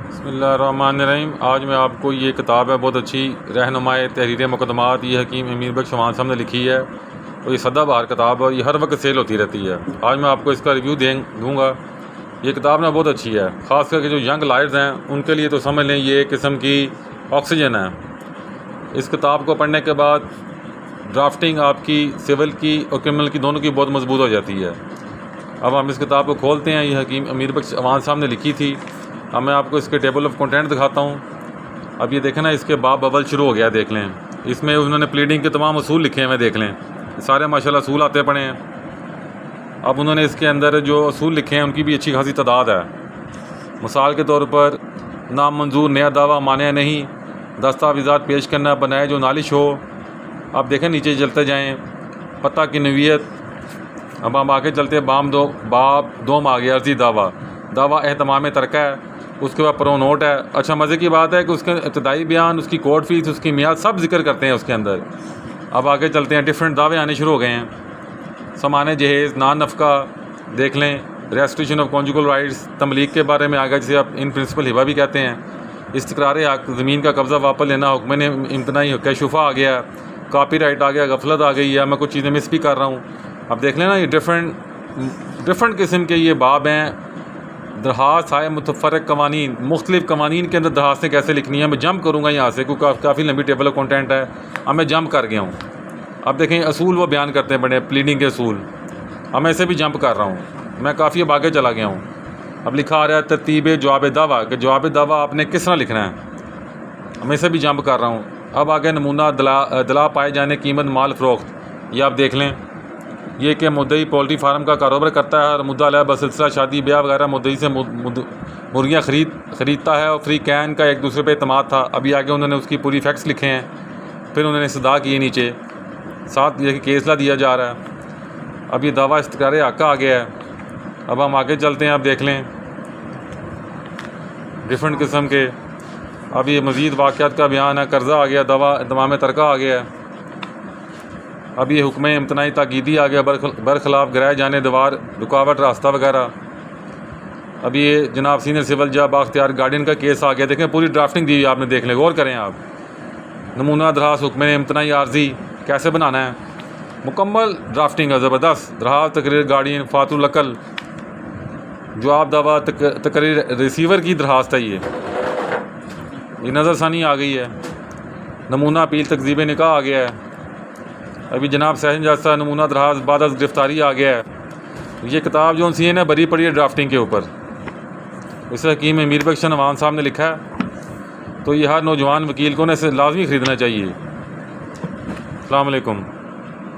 बिस्मिल्लाहिर्रहमानिर्रहीम। आज मैं आपको ये किताब है बहुत अच्छी रहनुमाए तहरीर मुक़द्दमात, ये हकीम अमीर बख्श चौहान साहब ने लिखी है और ये सदाबहार किताब है, ये हर वक्त सेल होती रहती है। आज मैं आपको इसका रिव्यू दूँगा। ये किताब ना बहुत अच्छी है, ख़ास करके जो यंग लायर्स हैं उनके लिए तो समझ लें ये एक किस्म की ऑक्सीजन है। इस किताब को पढ़ने के बाद ड्राफ्टिंग आपकी सिविल की और क्रिमिनल की दोनों की बहुत मजबूत हो जाती है। अब हम इस किताब को खोलते हैं। ये हकीम अमीर बख्श चौहान साहब ने लिखी थी। अब मैं आपको इसके टेबल ऑफ कंटेंट दिखाता हूँ। अब ये देखें ना, इसके बाब बबल शुरू हो गया, देख लें। इसमें उन्होंने प्लीडिंग के तमाम असूल लिखे हैं, देख लें, सारे माशाल्लाह असूल आते पड़े हैं। अब उन्होंने इसके अंदर जो असूल लिखे हैं उनकी भी अच्छी खासी तादाद है। मिसाल के तौर पर नामंजूर नया दावा माने नहीं, दस्तावेज़ात पेश करना, बनाए जो नालिश हो। अब देखें नीचे चलते जाएँ, पता की नवीयत। अब हम आगे चलते बाब दोम आ गया, अर्जी दावा एहतमाम तरका है। उसके बाद प्रो नोट है। अच्छा, मज़े की बात है कि उसके इब्तदाई बयान, उसकी कोर्ट फीस, उसकी मियाद सब जिक्र करते हैं उसके अंदर। अब आगे चलते हैं, डिफरेंट दावे आने शुरू हो गए हैं। समाने जहेज़, नान नफ़का, देख लें, रेस्ट्रिक्शन ऑफ कॉन्जुगल राइट्स, तमलीक के बारे में आ गया, जिसे आप इन प्रिंसिपल हिबा भी कहते हैं। इस्तक़रार हक़, ज़मीन का कब्ज़ा वापस लेना, हुक्म ने इम्तनाई हक़ शुफ़ा आ गया, कॉपी राइट आ गया, गफलत आ गई है, मैं कुछ चीज़ें मिस भी कर रहा हूँ। अब देख लेना, ये डिफरेंट किस्म के ये बाब हैं। दरखास्त है मुतफ़र्रक़ कवानीन, मुख्तलिफ़ कवानीन के अंदर दरखास्तें कैसे लिखनी है। मैं जंप करूँगा यहाँ से क्योंकि काफ़ी लंबी टेबल ऑफ कंटेंट है। अब मैं जंप कर गया हूँ। अब देखें, असूल वो बयान करते हैं बड़े प्लीडिंग के असूल। अब मैं इसे भी जंप कर रहा हूँ, मैं काफ़ी अब आगे चला गया हूँ। अब लिखा आ रहा है तरतीब जवाब दावा, कि जवाब दावा आपने किस तरह लिखना है। अब मैं इसे भी जंप कर रहा हूँ। अब आगे नमूना दला पाए जाने, कीमत, माल फ़रोख्त, ये आप देख लें। ये कि मुद्दई पोल्ट्री फार्म का कारोबार करता है और मुद्दा अलैह बसिलसिला शादी ब्याह वगैरह मुद्दई से मुर्गियाँ ख़रीदता है और फ्री कैन का एक दूसरे पे एतमाद था। अभी आगे उन्होंने उसकी पूरी फैक्ट्स लिखे हैं, फिर उन्होंने सदा किए नीचे, साथ ये केसला दिया जा रहा है। अब ये दावा इस्तक़रार हक़ आ गया है। अब हम आगे चलते हैं। अब देख लें, डिफरेंट किस्म के। अब ये मज़ीद वाक़यात का बयान है, कर्ज़ा आ गया, दावा एहतमाम तरका आ गया है। अब ये हुक्म इम्तनाई ताकीदी आ गया, बरखिलाफ़ गिराए जाने दीवार, रुकावट, रास्ता वगैरह। अब ये जनाब सीनियर सिविल जज बाख्तियार गार्डियन का केस आ गया। देखें, पूरी ड्राफ्टिंग दी हुई आपने, देख लें, गौर करें आप। नमूना दरखास्त, हुक्म इम्तनाई आर्जी कैसे बनाना है, मुकम्मल ड्राफ्टिंग है, ज़बरदस्त। दरखास्त, तकरीर गार्डियन, फातुल अकल, जवाब दावा, तकरीर रिसीवर की दरखास्त है। ये नज़रसानी आ गई है। नमूना अपील, तकज़ीब निकाह आ गया है। अभी जनाब सेशन जज साहब नमूना दरखास्त बाद गिरफ्तारी आ गया है। ये किताब जो सी है ना, बरी पड़ी है ड्राफ्टिंग के ऊपर। इसे हकीम अमीर बख्श चौहान साहब ने लिखा है। तो ये हर नौजवान वकील को ना इसे लाजमी ख़रीदना चाहिए। अस्सलाम वालेकुम।